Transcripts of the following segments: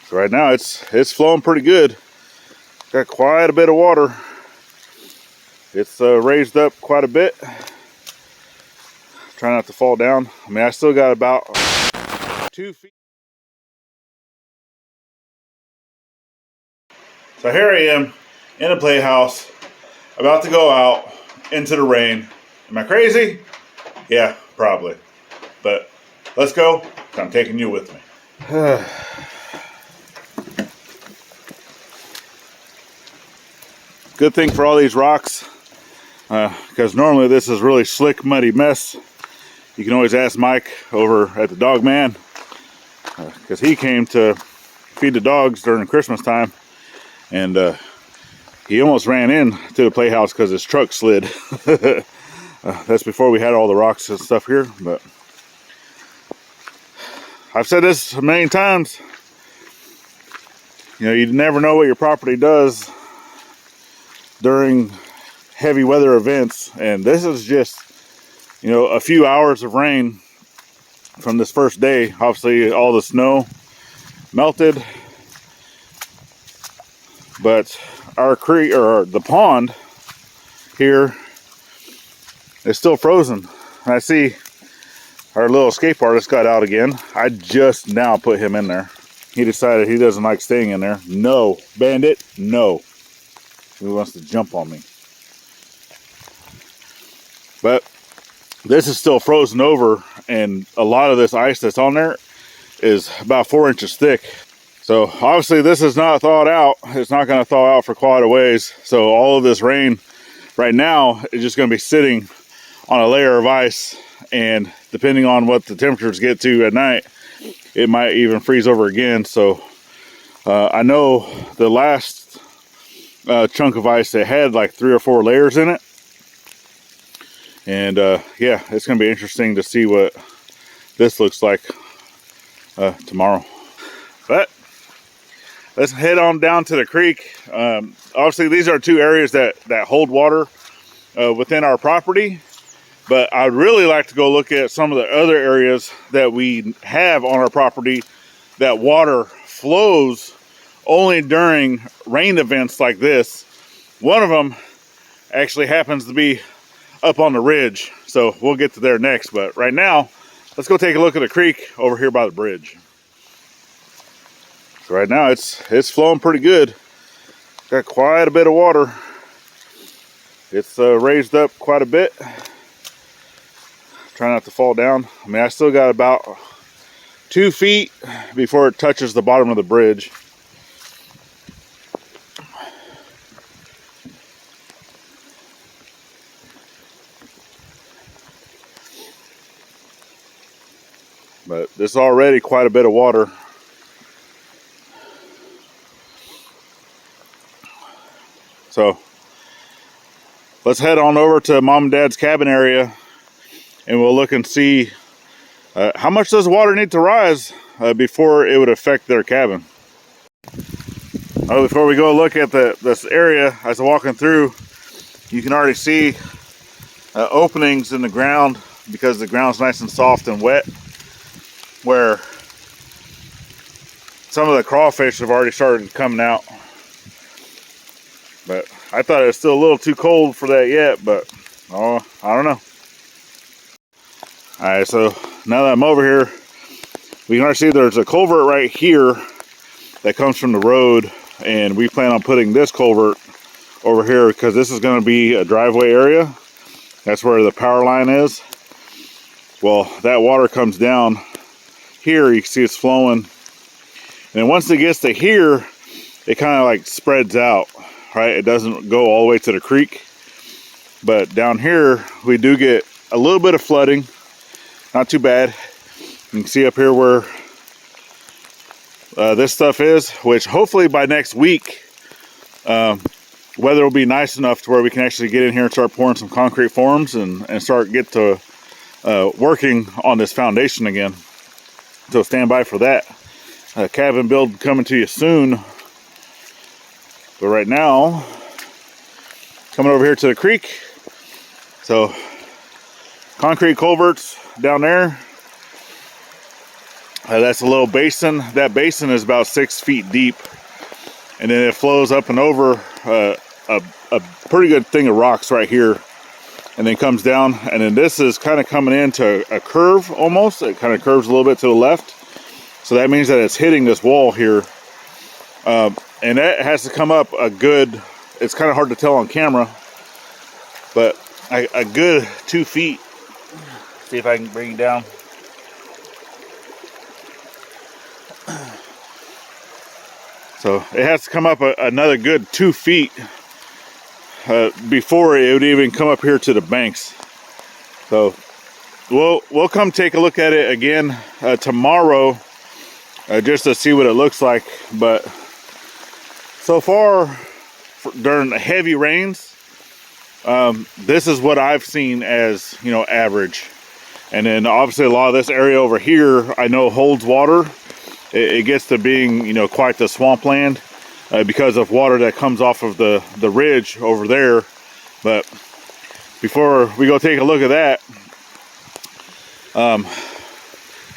So right now it's flowing pretty good. Got quite a bit of water. It's raised up quite a bit. Try not to fall down. I mean, I still got about 2 feet. So here I am in a playhouse, about to go out into the rain. Am I crazy? Yeah, probably. But let's go. I'm taking you with me. Good thing for all these rocks, because normally this is really slick, muddy mess. You can always ask Mike over at the Dog Man, because he came to feed the dogs during Christmas time, and he almost ran into the playhouse because his truck slid. That's before we had all the rocks and stuff here, but I've said this a million times. You know, you never know what your property does during heavy weather events, and this is just, you know, a few hours of rain from this first day. Obviously all the snow melted, but our creek, or the pond here, is still frozen. And I see our little escape artist got out again. I just now put him in there. He decided he doesn't like staying in there. No, Bandit, no. He wants to jump on me. But this is still frozen over, and a lot of this ice that's on there is about 4 inches thick. So obviously this is not thawed out. It's not going to thaw out for quite a ways. So all of this rain right now is just going to be sitting on a layer of ice, and depending on what the temperatures get to at night, it might even freeze over again. So I know the last chunk of ice, it had like 3 or 4 layers in it, and yeah, it's gonna be interesting to see what this looks like tomorrow. But let's head on down to the creek. Obviously these are 2 areas that hold water within our property, but I'd really like to go look at some of the other areas that we have on our property that water flows only during rain events like this. One of them actually happens to be up on the ridge, so we'll get to there next. But right now, let's go take a look at the creek over here by the bridge. So right now it's flowing pretty good. Got quite a bit of water. It's raised up quite a bit. Try not to fall down. I mean, I still got about 2 feet before it touches the bottom of the bridge. But there's already quite a bit of water. So let's head on over to Mom and Dad's cabin area, and we'll look and see how much does water need to rise before it would affect their cabin. Before we go look at this area, as I'm walking through, you can already see openings in the ground because the ground's nice and soft and wet, where some of the crawfish have already started coming out. But I thought it was still a little too cold for that yet, but I don't know. Alright, so now that I'm over here, we can already see there's a culvert right here that comes from the road, and we plan on putting this culvert over here because this is going to be a driveway area. That's where the power line is. Well, that water comes down here. You can see it's flowing, and then once it gets to here, it kind of like spreads out, right? It doesn't go all the way to the creek, but down here we do get a little bit of flooding. Not too bad. You can see up here where this stuff is, which hopefully by next week weather will be nice enough to where we can actually get in here and start pouring some concrete forms and start get to working on this foundation again. So stand by for that. Cabin build coming to you soon. But right now, coming over here to the creek. So concrete culverts down there. That's a little basin. That basin is about 6 feet deep, and then it flows up and over a pretty good thing of rocks right here, and then comes down, and then this is kind of coming into a curve almost. It kind of curves a little bit to the left, so that means that it's hitting this wall here, and that has to come up a good, it's kind of hard to tell on camera, but a good 2 feet. See if I can bring it down. So it has to come up another good 2 feet before it would even come up here to the banks. So we'll come take a look at it again tomorrow, just to see what it looks like. But so far, during the heavy rains, this is what I've seen as, you know, average. And then obviously a lot of this area over here I know holds water. It gets to being, you know, quite the swampland because of water that comes off of the ridge over there. But before we go take a look at that,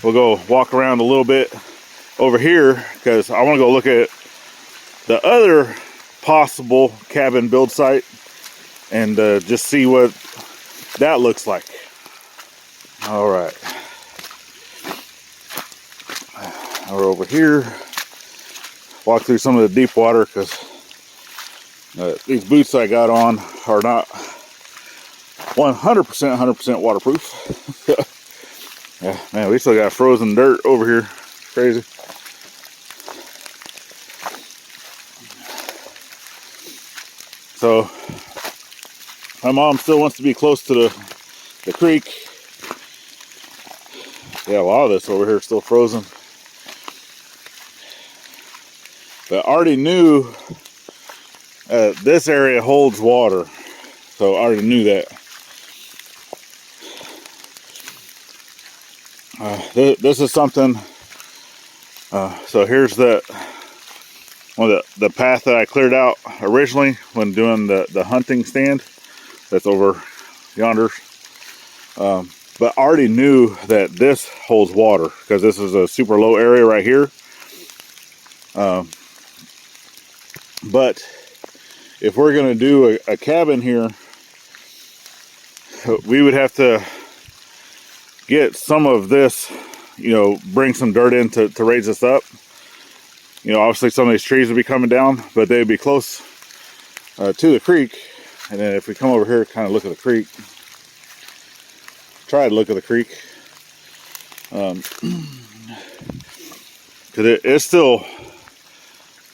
we'll go walk around a little bit over here, because I want to go look at the other possible cabin build site and just see what that looks like. All right, we're over here. Walk through some of the deep water, because these boots I got on are not 100% waterproof. Yeah, man, we still got frozen dirt over here. Crazy. So my mom still wants to be close to the creek. Yeah, a lot of this over here is still frozen. But I already knew this area holds water. So I already knew that. This is something. So here's the path that I cleared out originally when doing the hunting stand. That's over yonder. But I already knew that this holds water, because this is a super low area right here. But if we're going to do a cabin here, we would have to get some of this, you know, bring some dirt in to raise this up. You know, obviously some of these trees would be coming down, but they'd be close to the creek. And then if we come over here, kind of look at the creek, try to look at the creek, because it's still,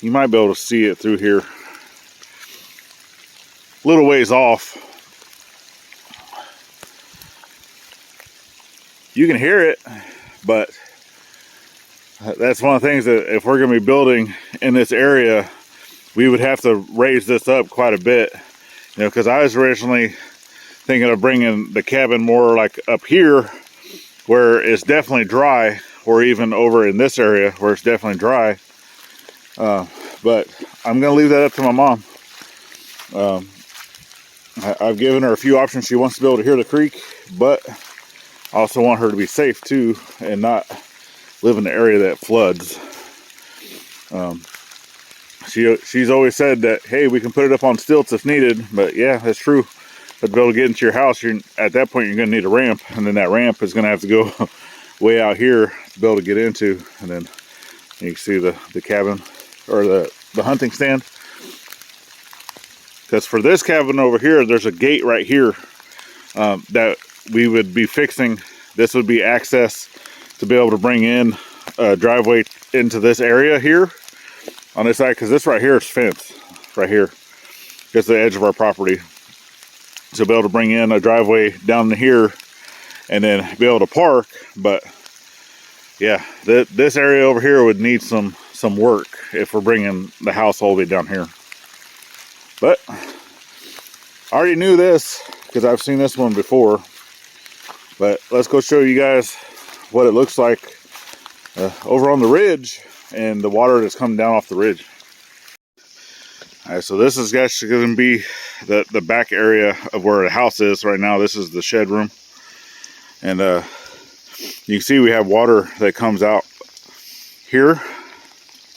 you might be able to see it through here, little ways off. You can hear it, but that's one of the things that if we're going to be building in this area, we would have to raise this up quite a bit. You know, because I was originally thinking of bringing the cabin more like up here, where it's definitely dry, or even over in this area where it's definitely dry. But I'm going to leave that up to my mom. I've given her a few options. She wants to be able to hear the creek, but I also want her to be safe too, and not live in the area that floods. She's always said that, hey, we can put it up on stilts if needed, but yeah, that's true. But to be able to get into your house, at that point you're going to need a ramp, and then that ramp is going to have to go way out here to be able to get into. And then you can see the cabin, or the hunting stand. Because for this cabin over here, there's a gate right here that we would be fixing. This would be access to be able to bring in a driveway into this area here on this side, because this right here is fence right here. It's the edge of our property. So be able to bring in a driveway down to here and then be able to park. But yeah, this area over here would need some work if we're bringing the house all the way down here. But I already knew this because I've seen this one before. But let's go show you guys what it looks like over on the ridge and the water that's coming down off the ridge. All right, so this is actually going to be the back area of where the house is right now. This is the shed room. And you can see we have water that comes out here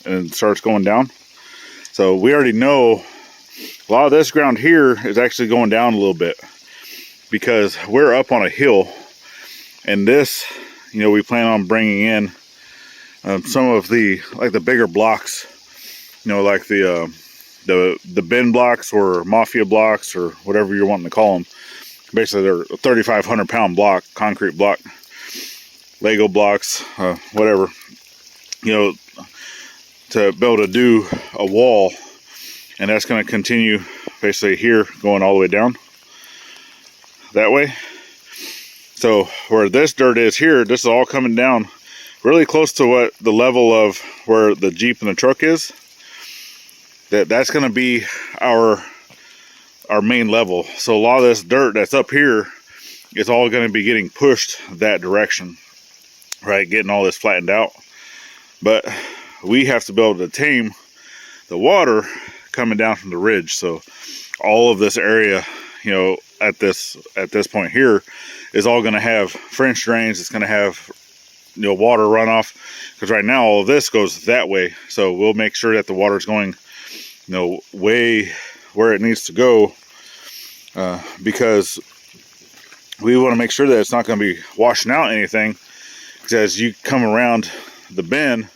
and it starts going down. So we already know a lot of this ground here is actually going down a little bit because we're up on a hill, and this, you know, we plan on bringing in some of the, like the bigger blocks, you know, like the bin blocks or mafia blocks or whatever you're wanting to call them. Basically, they're a 3,500 pound block, concrete block, Lego blocks, whatever, you know, to be able to do a wall. And that's going to continue basically here, going all the way down that way. So where this dirt is here, this is all coming down really close to what the level of where the Jeep and the truck is. That's going to be our main level. So a lot of this dirt that's up here is all going to be getting pushed that direction, right? Getting all this flattened out. But we have to be able to tame the water coming down from the ridge. So all of this area, you know, at this point here is all going to have French drains. It's going to have, you know, water runoff, because right now all of this goes that way. So we'll make sure that the water is going, you know, way where it needs to go, because we want to make sure that it's not going to be washing out anything. Because as you come around the bend,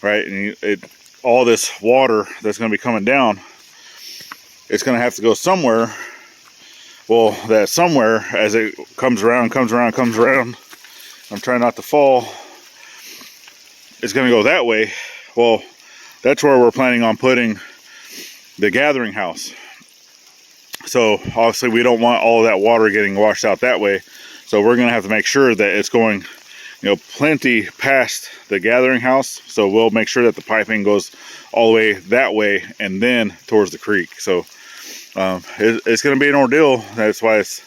right, and all this water that's going to be coming down, it's going to have to go somewhere. Well, that somewhere, as it comes around, I'm trying not to fall, it's going to go that way. Well, that's where we're planning on putting the gathering house. So obviously we don't want all of that water getting washed out that way. So we're going to have to make sure that it's going, you know, plenty past the gathering house. So we'll make sure that the piping goes all the way that way and then towards the creek. So it's going to be an ordeal. That's why it's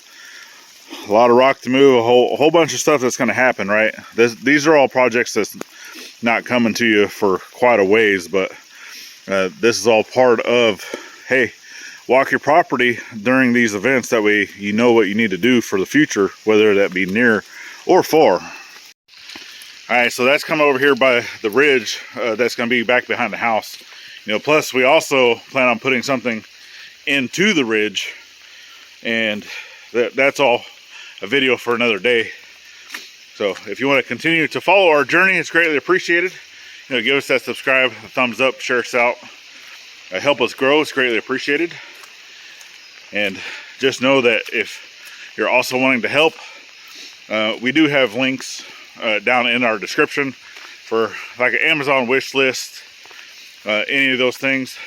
a lot of rock to move, a whole bunch of stuff that's going to happen, right? These are all projects that's not coming to you for quite a ways, but this is all part of, hey, walk your property during these events. That way you know what you need to do for the future, whether that be near or far. All right, so that's come over here by the ridge. That's going to be back behind the house. You know, plus we also plan on putting something into the ridge, and that's all a video for another day. So if you want to continue to follow our journey, it's greatly appreciated. You know, give us that subscribe, a thumbs up, share us out, help us grow. It's greatly appreciated. And just know that if you're also wanting to help, we do have links down in our description for like an Amazon wish list, any of those things.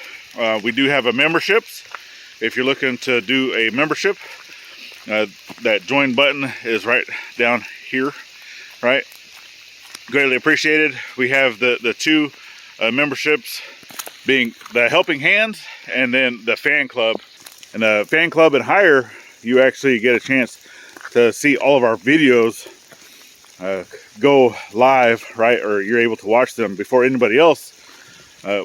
We do have a memberships. If you're looking to do a membership, that join button is right down here, right? Greatly appreciated. We have the two memberships, being the Helping Hands and then the fan club. And the fan club and higher, you actually get a chance to see all of our videos go live, right? Or you're able to watch them before anybody else,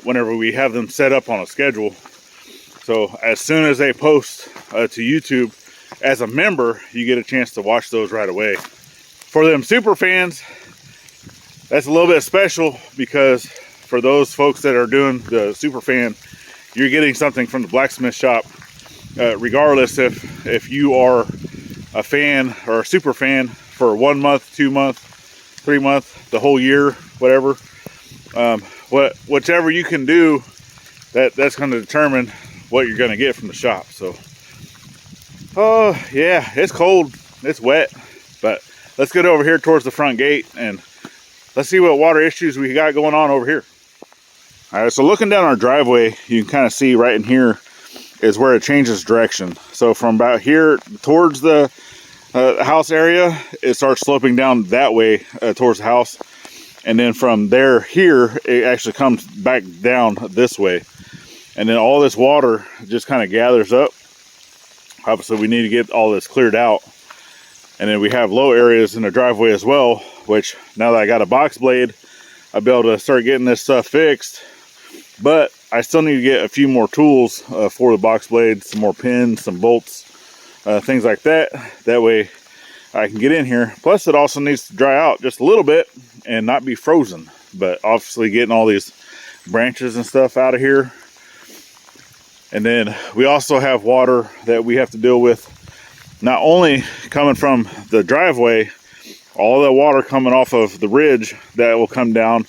whenever we have them set up on a schedule. So as soon as they post to YouTube as a member, you get a chance to watch those right away. For them super fans, that's a little bit special, because for those folks that are doing the super fan, you're getting something from the blacksmith shop, regardless if you are a fan or a super fan for 1 month, 2 month, 3 month, the whole year, whatever. Whichever you can do, that's going to determine what you're going to get from the shop. So, oh yeah, it's cold, it's wet, but let's get over here towards the front gate and let's see what water issues we got going on over here. All right, so looking down our driveway, you can kind of see right in here is where it changes direction. So from about here towards the house area, it starts sloping down that way towards the house. And then from there here, it actually comes back down this way. And then all this water just kind of gathers up. Obviously, we need to get all this cleared out. And then we have low areas in the driveway as well, which now that I got a box blade, I'll be able to start getting this stuff fixed. But I still need to get a few more tools for the box blade, some more pins, some bolts, things like that. That way I can get in here. Plus it also needs to dry out just a little bit and not be frozen, but obviously getting all these branches and stuff out of here. And then we also have water that we have to deal with, not only coming from the driveway, all that water coming off of the ridge that will come down.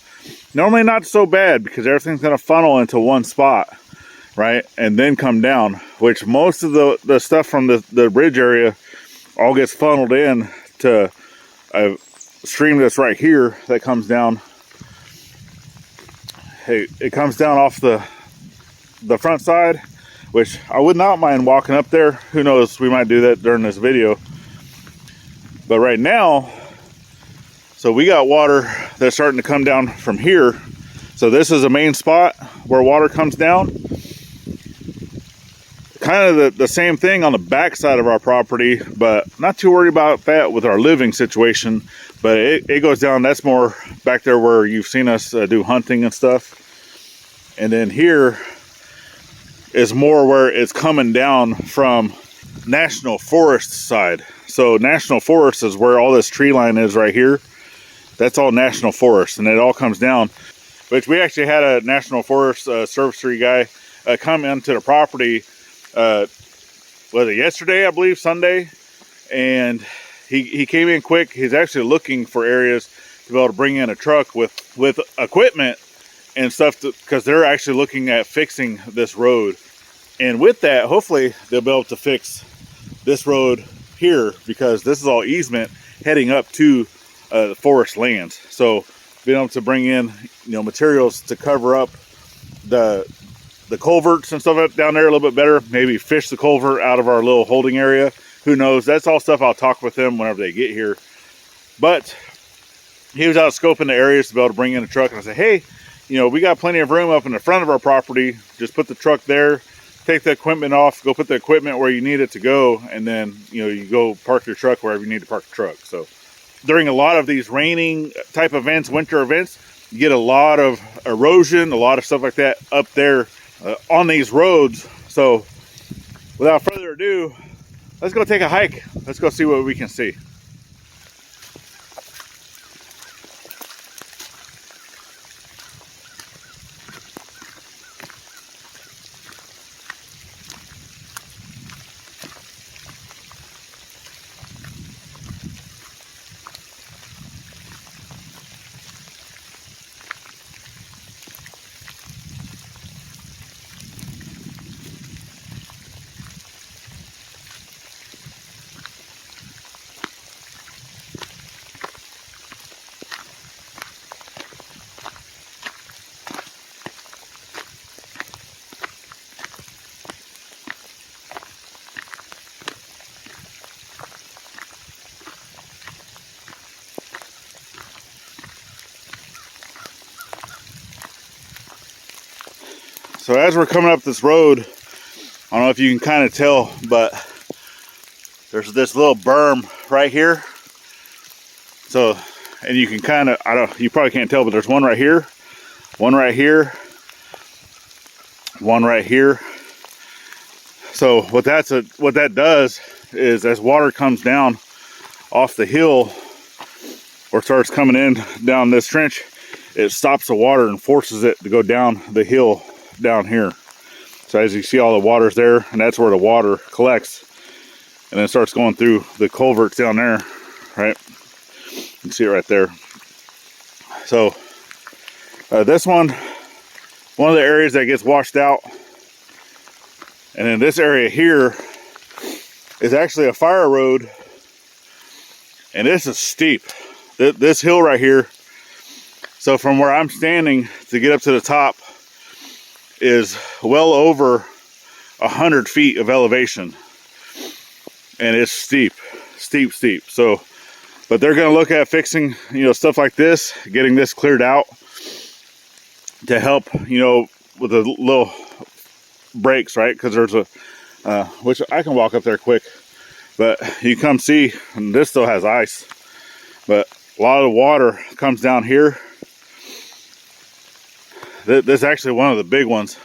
Normally not so bad because everything's going to funnel into one spot, right? And then come down, which most of the stuff from the ridge area all gets funneled in to a stream that's right here that comes down. Hey, it comes down off the front side, which I would not mind walking up there. Who knows, we might do that during this video. But right now, so we got water that's starting to come down from here. So this is a main spot where water comes down. Kind of the same thing on the back side of our property, but not too worried about that with our living situation. But it goes down, that's more back there where you've seen us do hunting and stuff. And then here is more where it's coming down from National Forest side. So National Forest is where all this tree line is right here. That's all National Forest, and it all comes down. Which we actually had a National Forest service tree guy come into the property, was it yesterday, I believe, Sunday? And he came in quick. He's actually looking for areas to be able to bring in a truck with equipment and stuff, because they're actually looking at fixing this road. And with that, hopefully they'll be able to fix this road here, because this is all easement heading up to the forest lands. So being able to bring in, materials to cover up the culverts and stuff down there a little bit better, maybe fish the culvert out of our little holding area. Who knows? That's all stuff I'll talk with them whenever they get here. But he was out scoping the areas to be able to bring in a truck, and I said, hey, we got plenty of room up in the front of our property. Just put the truck there, take the equipment off, go put the equipment where you need it to go, and then you go park your truck wherever you need to park the truck. So during a lot of these raining type events, winter events, you get a lot of erosion, a lot of stuff like that up there on these roads. So without further ado, let's go take a hike. Let's go see what we can see. So as we're coming up this road, I don't know if you can kind of tell, but there's this little berm right here. So, and you can kind of, you probably can't tell, but there's one right here, one right here, one right here. So what that does is, as water comes down off the hill or starts coming in down this trench, it stops the water and forces it to go down the hill down here. So as you see, all the water's there, and that's where the water collects, and then it starts going through the culverts down there, right? You can see it right there. So this one of the areas that gets washed out, and then this area here is actually a fire road, and this is steep. This hill right here, so from where I'm standing to get up to the top is well over 100 feet of elevation, and it's steep. So, but they're going to look at fixing, stuff like this, getting this cleared out to help, with the little breaks, right? Because there's a, which I can walk up there quick, but you come see, and this still has ice, but a lot of water comes down here. This is actually one of the big ones.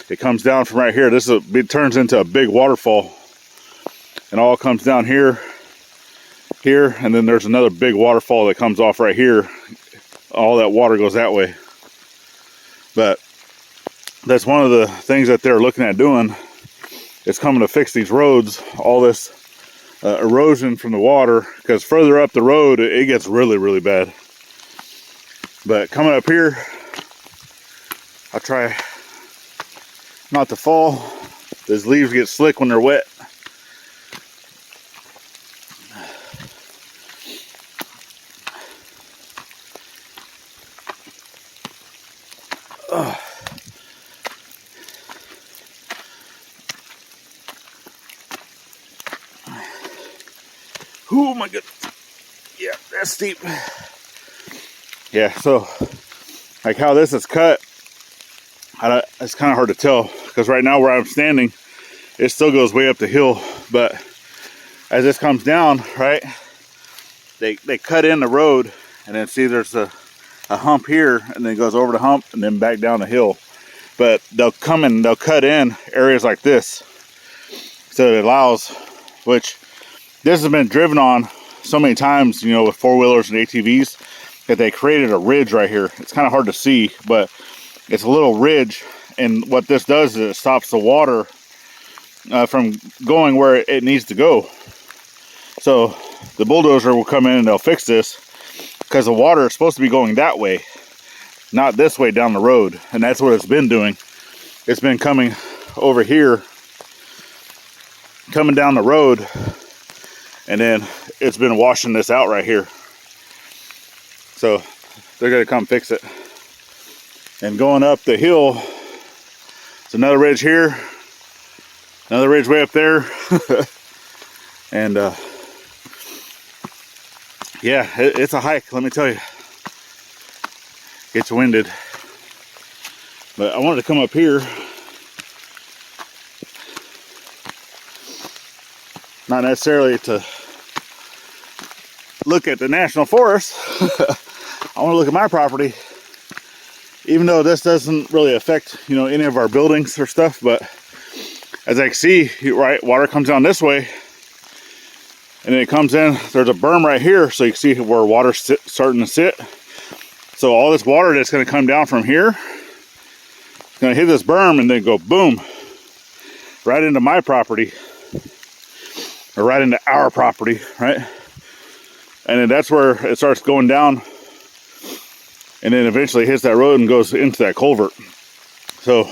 It comes down from right here. It turns into a big waterfall, and all comes down here, and then there's another big waterfall that comes off right here all that water goes that way. But that's one of the things that they're looking at doing, is coming to fix these roads, all this erosion from the water, because further up the road it gets really, really bad. But coming up here, I'll try not to fall. Those leaves get slick when they're wet. Oh my goodness. Yeah, that's steep. Yeah, so like how this is cut, it's kind of hard to tell, because right now where I'm standing, it still goes way up the hill. But as this comes down, right, they cut in the road, and then see there's a hump here, and then it goes over the hump and then back down the hill. But they'll come in, they'll cut in areas like this, so it allows, which this has been driven on so many times, you know, with four-wheelers and ATVs, that they created a ridge right here. It's kind of hard to see, but it's a little ridge, and what this does is it stops the water from going where it needs to go. So the bulldozer will come in and they'll fix this, because the water is supposed to be going that way, not this way down the road. And that's what it's been doing. It's been coming over here, coming down the road, and then it's been washing this out right here. So they're gonna come fix it. And going up the hill, it's another ridge here, another ridge way up there. And yeah, it's a hike, let me tell you. Gets winded. But I wanted to come up here, not necessarily to look at the national forest. I want to look at my property, even though this doesn't really affect, you know, any of our buildings or stuff. But as I can see, right, water comes down this way, and then it comes in. There's a berm right here, so you can see where water's starting to sit. So all this water that's going to come down from here, it's going to hit this berm and then go boom, right into my property, or right into our property, right? And then that's where it starts going down, and then eventually hits that road and goes into that culvert. So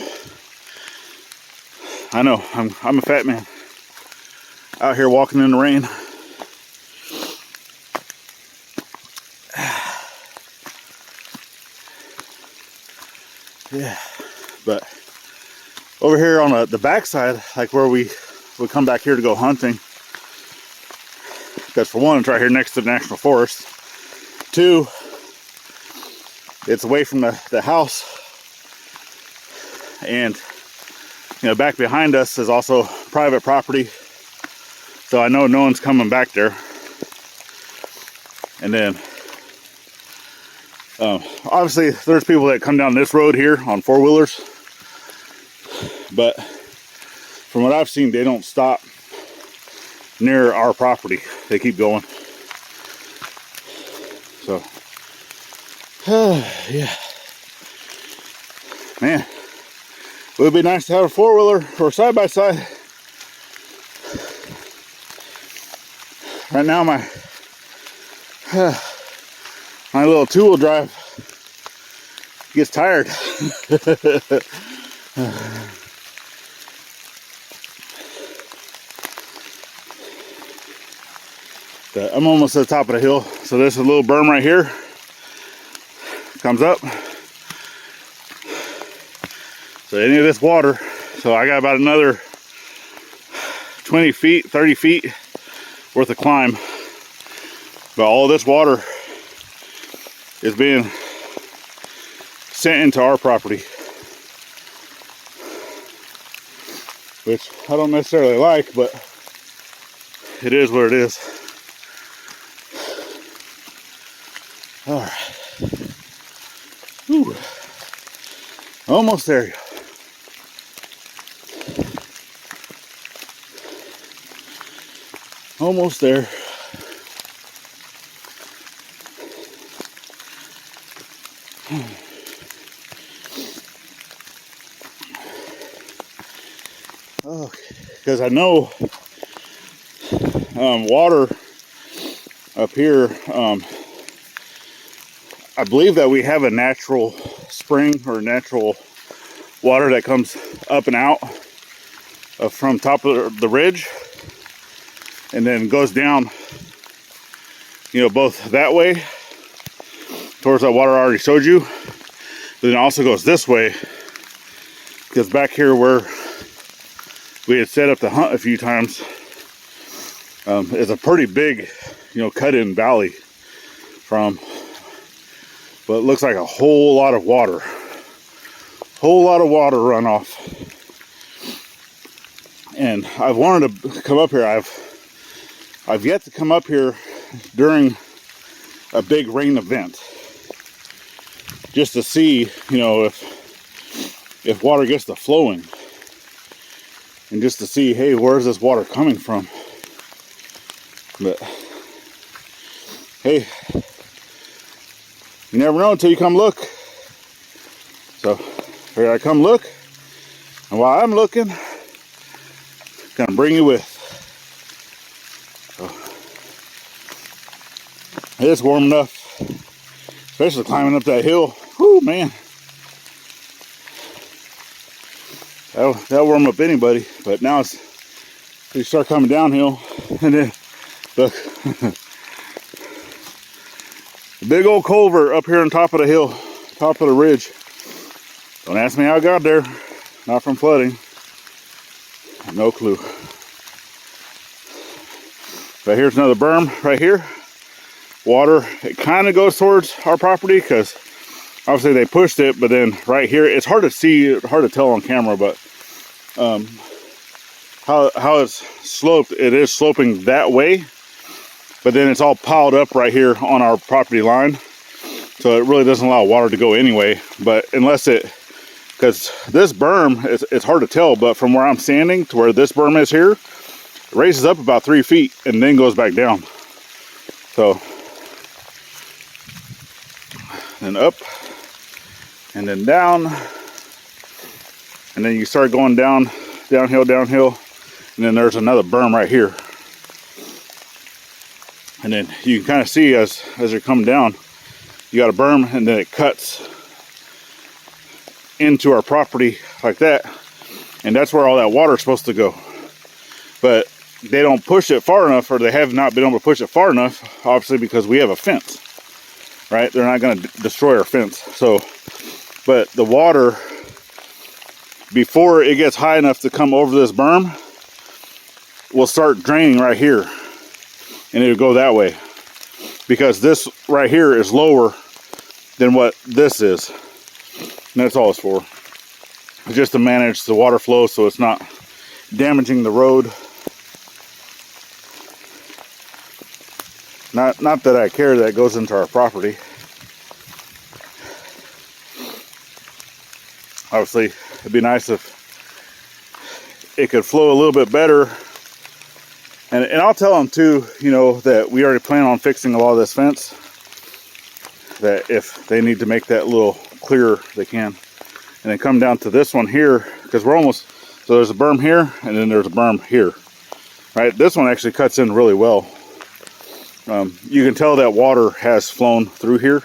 I know I'm a fat man out here walking in the rain. Yeah, but over here on the backside, like where we would come back here to go hunting, because for one, it's right here next to the national forest. Two, it's away from the house, and you know, back behind us is also private property, so I know no one's coming back there. And then obviously there's people that come down this road here on four-wheelers, but from what I've seen, they don't stop near our property. They keep going. So yeah, man, it would be nice to have a four-wheeler or side-by-side. Right now my little two-wheel drive gets tired. But I'm almost at the top of the hill. So there's a little berm right here. Comes up. So any of this water, so I got about another 20 feet, 30 feet worth of climb. But all this water is being sent into our property, which I don't necessarily like, but it is what it is. All right. Whew. Almost there. Almost there. because I know water up here, I believe that we have a natural spring or natural water that comes up and out from top of the ridge and then goes down, you know, both that way towards that water I already showed you, but then it also goes this way, because back here where we had set up to hunt a few times is a pretty big, you know, cut-in valley from what looks like a whole lot of water runoff. And I've wanted to come up here. I've yet to come up here during a big rain event, just to see, you know, if water gets to flowing, and just to see, hey, where's this water coming from? But hey, you never know until you come look. So here I come look, and while I'm looking, gonna bring you with. So, it's warm enough, especially climbing up that hill. Whoo, man, that'll warm up anybody. But now it's, you start coming downhill, and then look, a big old culvert up here on top of the hill, top of the ridge. Don't ask me how I got there. Not from flooding. No clue. But here's another berm right here. Water, it kind of goes towards our property because obviously they pushed it, but then right here, it's hard to see, hard to tell on camera, but how it's sloped, it is sloping that way, but then it's all piled up right here on our property line. So it really doesn't allow water to go anyway, but unless it, because this berm, it's hard to tell, but from where I'm standing to where this berm is here, it raises up about 3 feet and then goes back down. So, and up, and then down, and then you start going down, downhill, and then there's another berm right here. And then you can kind of see as you're coming down, you got a berm, and then it cuts into our property like that, and that's where all that water is supposed to go. But they don't push it far enough, or they have not been able to push it far enough, obviously, because we have a fence, right? They're not going to destroy our fence. So, but the water, before it gets high enough to come over this berm, will start draining right here, and it'll go that way, because this right here is lower than what this is. And that's all it's for. It's just to manage the water flow so it's not damaging the road. Not that I care that it goes into our property. Obviously, it'd be nice if it could flow a little bit better. And I'll tell them too, you know, that we already plan on fixing a lot of this fence. That if they need to make that a little clearer, they can. And then come down to this one here, because we're almost, so there's a berm here, and then there's a berm here. Right, this one actually cuts in really well. You can tell that water has flown through here.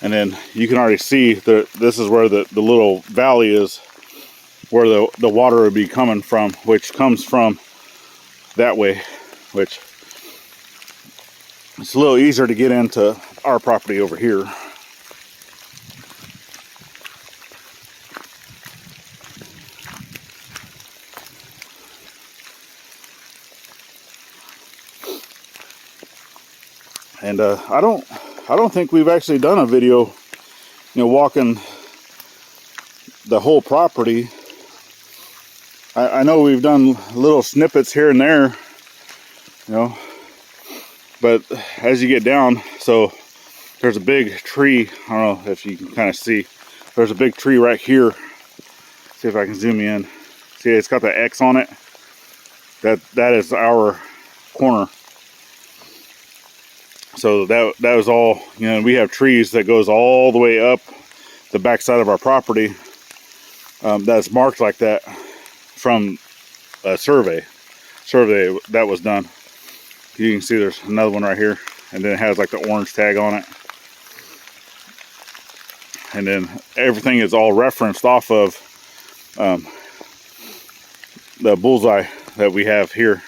And then you can already see that this is where the little valley is, where the water would be coming from, which comes from that way, which it's a little easier to get into our property over here. And I don't think we've actually done a video, you know, walking the whole property. I know we've done little snippets here and there, you know, but as you get down, so there's a big tree. I don't know if you can kind of see. There's a big tree right here. See if I can zoom in. See, it's got the X on it. That is our corner. So that was all, you know, we have trees that goes all the way up the backside of our property, that's marked like that from a survey that was done. You can see there's another one right here, and then it has like the orange tag on it. And then everything is all referenced off of the bullseye that we have here.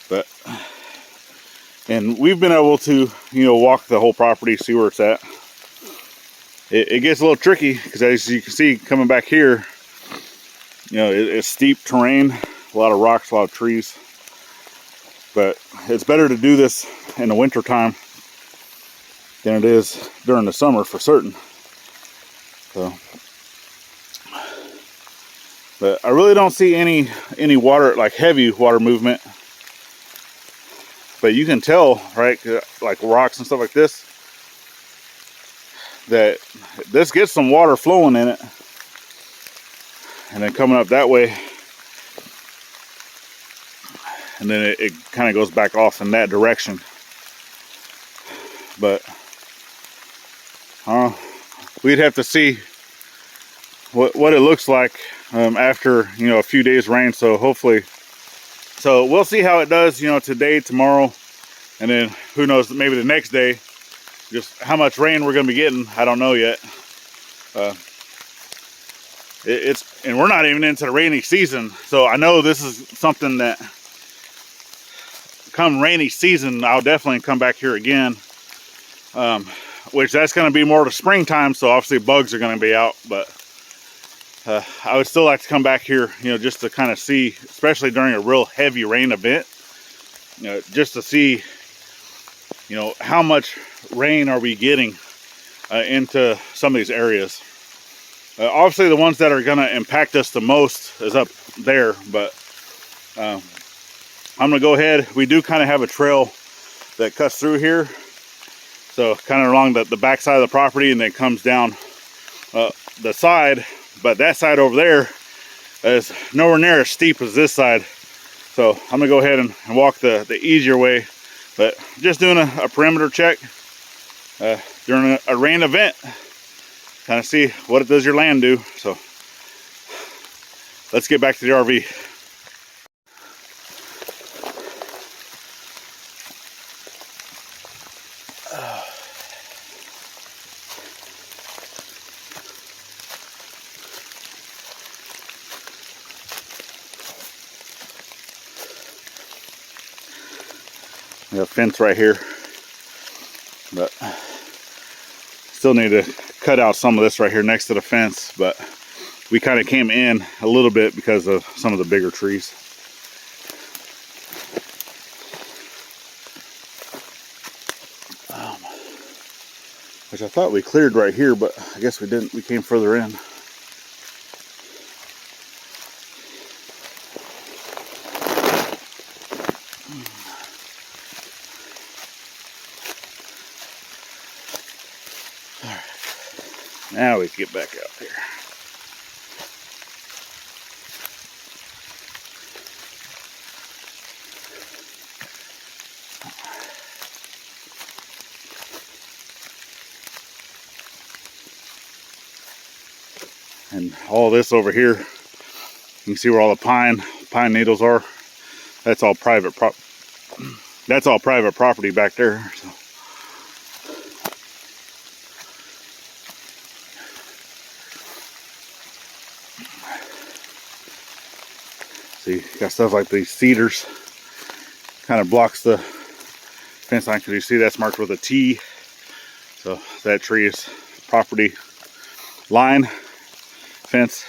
But, and we've been able to, you know, walk the whole property, see where it's at. It gets a little tricky because, as you can see coming back here, you know, it's steep terrain, a lot of rocks, a lot of trees. But it's better to do this in the winter time than it is during the summer, for certain. So, but I really don't see any water, like heavy water movement. But you can tell, right, like rocks and stuff like this, that this gets some water flowing in it, and then coming up that way, and then it kind of goes back off in that direction. But we'd have to see what it looks like after, you know, a few days rain. So hopefully, so we'll see how it does, you know, today, tomorrow, and then who knows, maybe the next day. Just how much rain we're going to be getting, I don't know yet. And we're not even into the rainy season, so I know this is something that, come rainy season, I'll definitely come back here again. Which that's going to be more to springtime, so obviously bugs are going to be out. But I would still like to come back here, you know, just to kind of see, especially during a real heavy rain event, you know, just to see, you know, how much rain are we getting into some of these areas. Obviously the ones that are going to impact us the most is up there, but I'm going to go ahead. We do kind of have a trail that cuts through here, so kind of along the back side of the property, and then comes down the side. But that side over there is nowhere near as steep as this side, so I'm going to go ahead and walk the easier way. But just doing a perimeter check during a rain event, kind of see what does your land do. So let's get back to the RV. We have a fence right here, but still need to cut out some of this right here next to the fence. But we kind of came in a little bit because of some of the bigger trees. Which I thought we cleared right here, but I guess we didn't. We came further in. Now we can get back out here. And all this over here, you can see where all the pine needles are. That's all private property back there. So. See, got stuff like these cedars, kind of blocks the fence line, because you see that's marked with a T. So that tree is property line fence.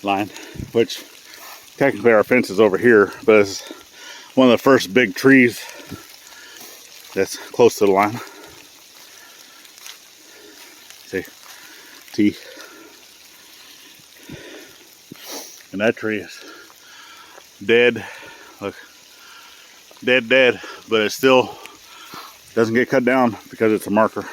Line, which technically our fence is over here, but it's one of the first big trees that's close to the line. See, T. And that tree is dead. Look, dead, but it still doesn't get cut down because it's a marker.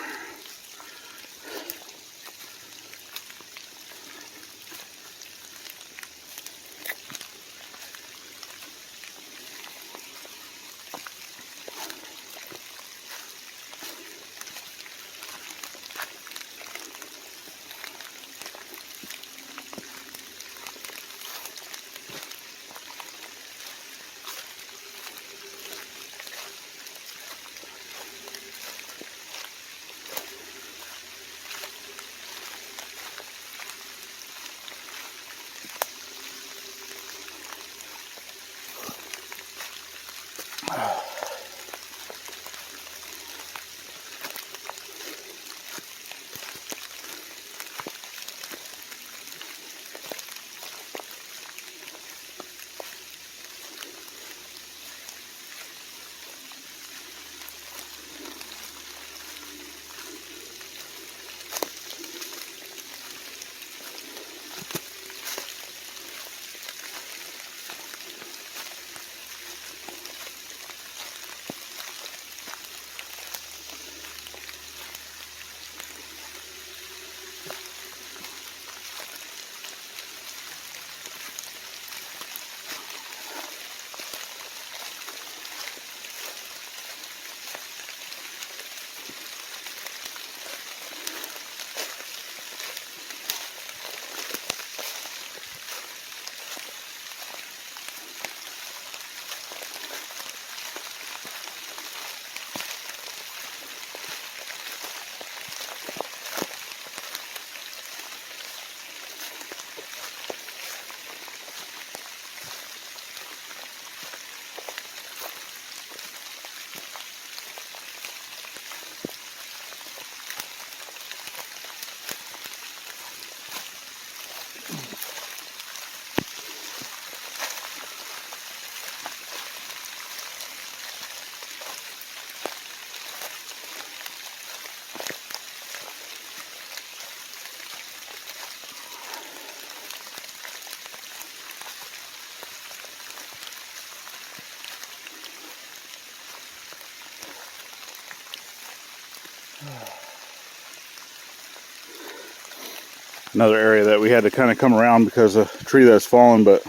Another area that we had to kind of come around because of a tree that's fallen, but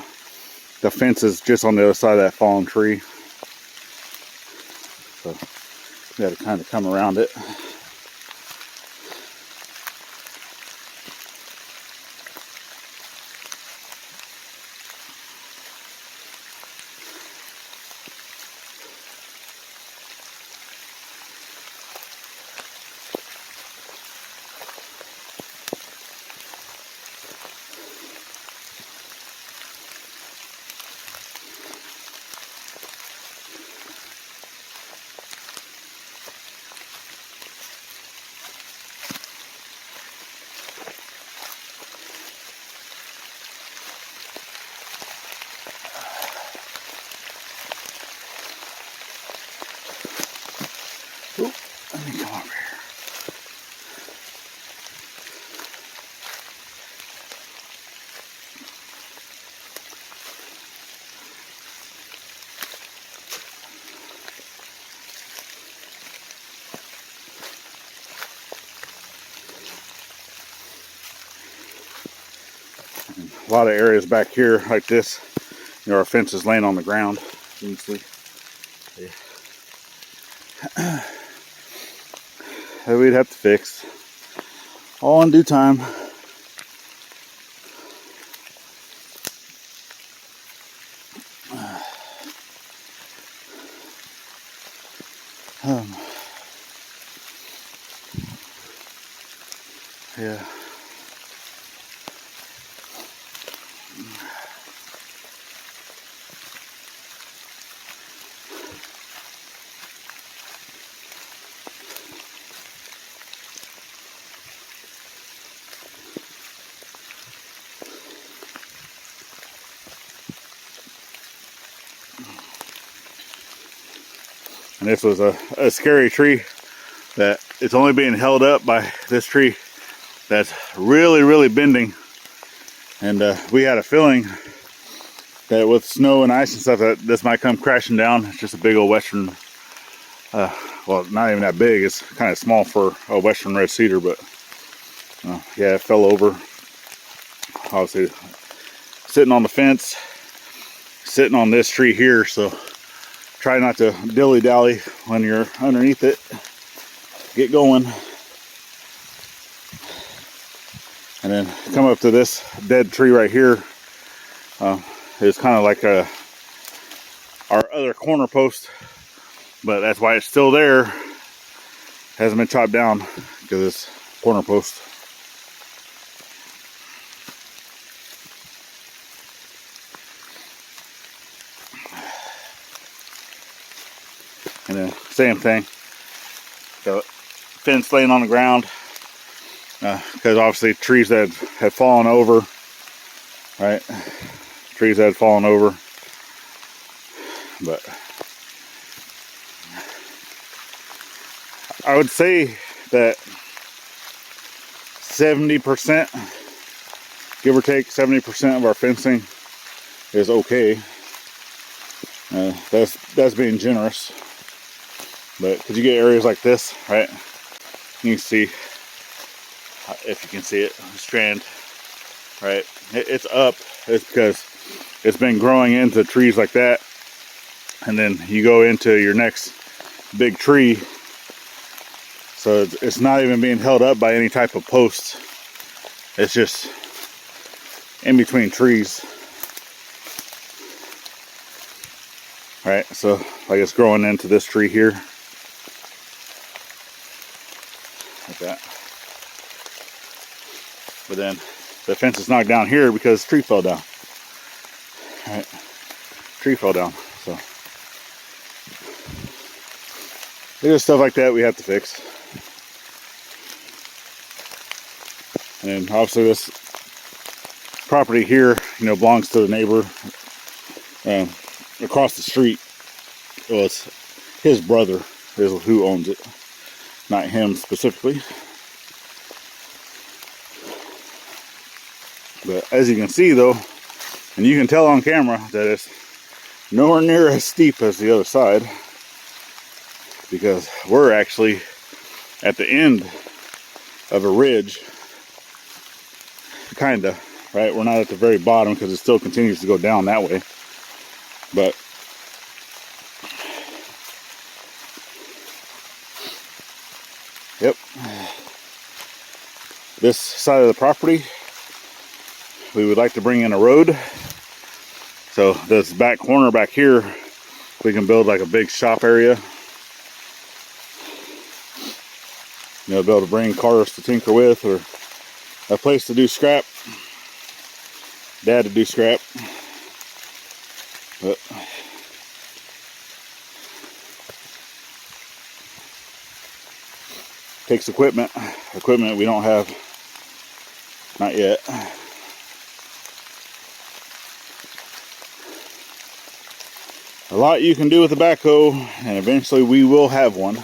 the fence is just on the other side of that fallen tree. So we had to kind of come around it. Oop, let me come over here. A lot of areas back here like this, you know, our fence is laying on the ground. You can see. That we'd have to fix. All in due time. Yeah. And this was a scary tree that it's only being held up by this tree that's really, really bending. And we had a feeling that with snow and ice and stuff that this might come crashing down. It's just a big old western, well, not even that big. It's kind of small for a western red cedar, but yeah, it fell over. Obviously sitting on the fence, sitting on this tree here, so try not to dilly-dally when you're underneath it. Get going. And then come up to this dead tree right here. It's kind of like our other corner post, but that's why it's still there. Hasn't been chopped down because it's corner post. And then same thing, the fence laying on the ground, because obviously trees that had fallen over, right? Trees that had fallen over. But I would say that 70%, give or take 70% of our fencing is okay. That's being generous. But because you get areas like this, right? You can see, if you can see it, the strand, right? It's up. It's because it's been growing into trees like that. And then you go into your next big tree. So it's not even being held up by any type of posts. It's just in between trees. Right, so like it's growing into this tree here. Like that. But then the fence is knocked down here because the tree fell down. Right, tree fell down. So there's stuff like that we have to fix. And then obviously this property here, you know, belongs to the neighbor across the street. Well, it's his brother is who owns it, not him specifically. But as you can see though, and you can tell on camera that it's nowhere near as steep as the other side, because we're actually at the end of a ridge, kinda, right? We're not at the very bottom because it still continues to go down that way. But yep, this side of the property, we would like to bring in a road. So this back corner back here, we can build like a big shop area. You know, be able to bring cars to tinker with, or a place to do scrap. Dad to do scrap. But takes equipment we don't have, not yet. A lot you can do with the backhoe, and eventually we will have one.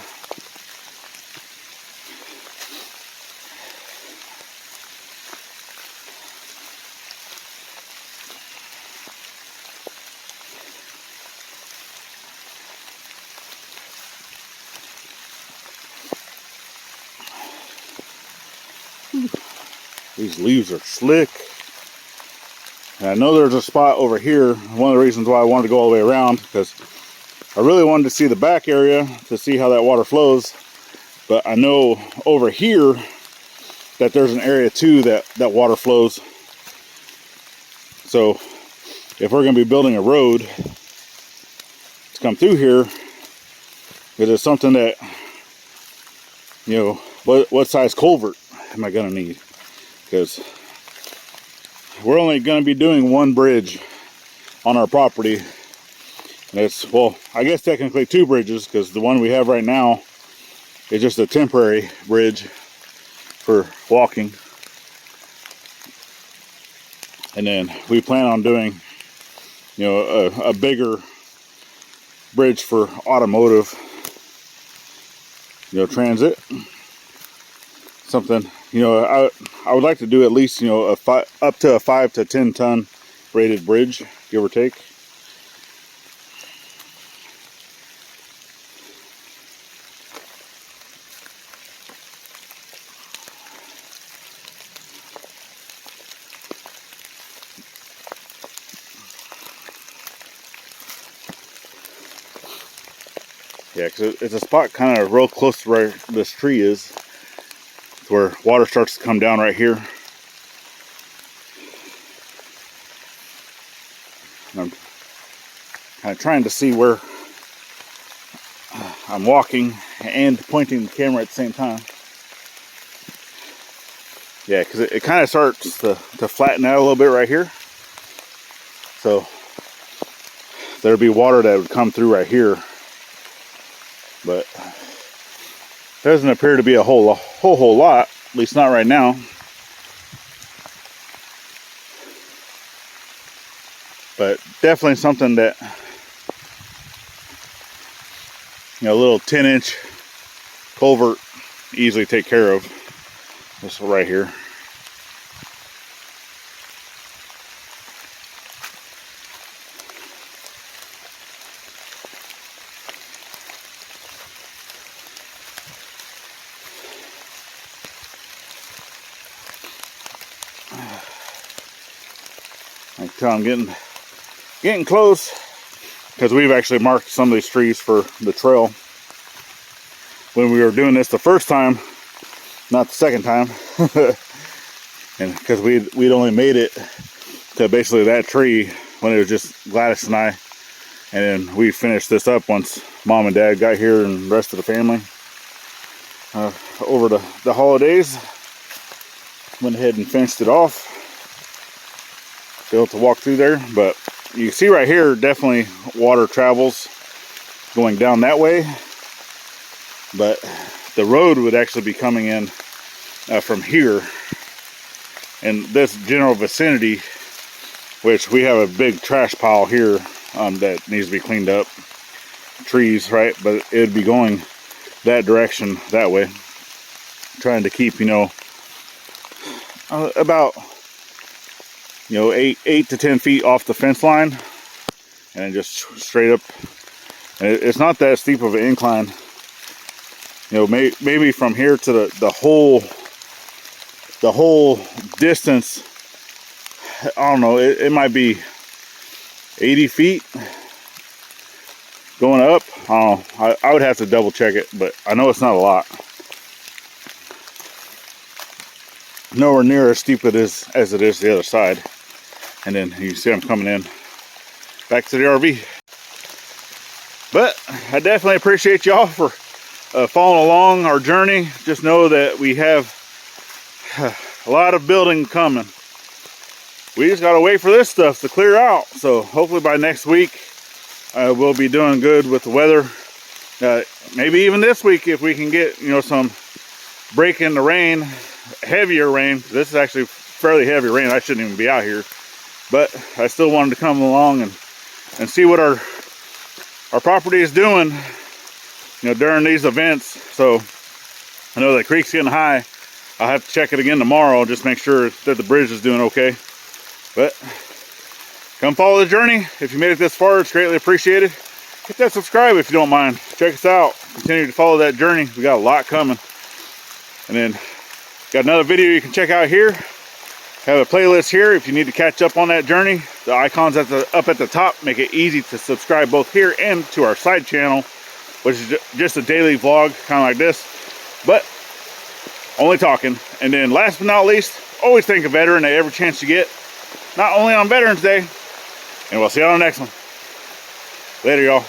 These leaves are slick. And I know there's a spot over here. One of the reasons why I wanted to go all the way around, because I really wanted to see the back area to see how that water flows. But I know over here that there's an area too that water flows. So if we're going to be building a road to come through here, it is something that, you know, what size culvert am I going to need? Because we're only going to be doing one bridge on our property. And it's, well, I guess technically two bridges, because the one we have right now is just a temporary bridge for walking. And then we plan on doing, you know, a bigger bridge for automotive. transit. Something, I would like to do at least, up to a 5 to 10 ton rated bridge, give or take. Yeah, because it's a spot kind of real close to where this tree is, where water starts to come down right here. And I'm kind of trying to see where I'm walking and pointing the camera at the same time. Yeah, because it kind of starts to flatten out a little bit right here. So there'd be water that would come through right here. But doesn't appear to be a whole lot, at least not right now. But definitely something that, a little 10-inch culvert easily take care of. This right here. I can tell I'm getting close, because we've actually marked some of these trees for the trail. When we were doing this the first time, not the second time, and because we'd only made it to basically that tree when it was just Gladys and I, and then we finished this up once Mom and Dad got here and the rest of the family over the holidays. Went ahead and finished it off. Be able to walk through there, but you can see right here, definitely water travels going down that way, but the road would actually be coming in from here in this general vicinity, which we have a big trash pile here that needs to be cleaned up. Trees, right? But it'd be going that direction that way, trying to keep about 8 to 10 feet off the fence line, and then just straight up. And it's not that steep of an incline. Maybe from here to the whole distance, I don't know, it might be 80 feet going up. I don't know. I would have to double check it, but I know it's not a lot. Nowhere near as steep as it is the other side. And then you see I'm coming in back to the RV. But I definitely appreciate y'all for following along our journey. Just know that we have a lot of building coming. We just gotta wait for this stuff to clear out. So hopefully by next week we'll be doing good with the weather. Maybe even this week if we can get some break in the rain, heavier rain. This is actually fairly heavy rain. I shouldn't even be out here. But I still wanted to come along and see what our property is doing, during these events. So I know the creek's getting high. I'll have to check it again tomorrow, just make sure that the bridge is doing okay. But come follow the journey. If you made it this far, it's greatly appreciated. Hit that subscribe if you don't mind. Check us out. Continue to follow that journey. We got a lot coming. And then got another video you can check out here. Have a playlist here if you need to catch up on that journey. The icons up at the top make it easy to subscribe both here and to our side channel, which is just a daily vlog, kind of like this, but only talking. And then last but not least, always thank a veteran at every chance you get, not only on Veterans Day. And we'll see you on the next one. Later, y'all.